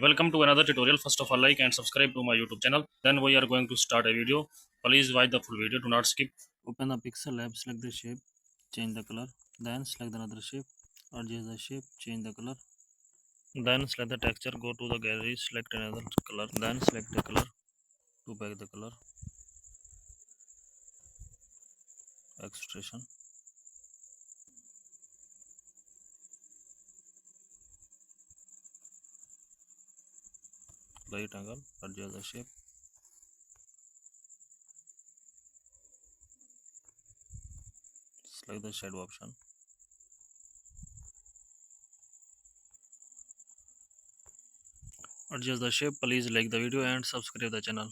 Welcome to another tutorial. First of all, like and subscribe to my YouTube channel. Then we are going to start a video. Please watch the full video. Do not skip. Open the pixel lab, select the shape, change the color. Then select another shape, adjust the shape, change the color. Then select the texture, go to the gallery, select another color. Then select the color to back the color. Extraction. Right angle, adjust the shape. Select the shadow option. Adjust the shape. Please like the video and subscribe the channel.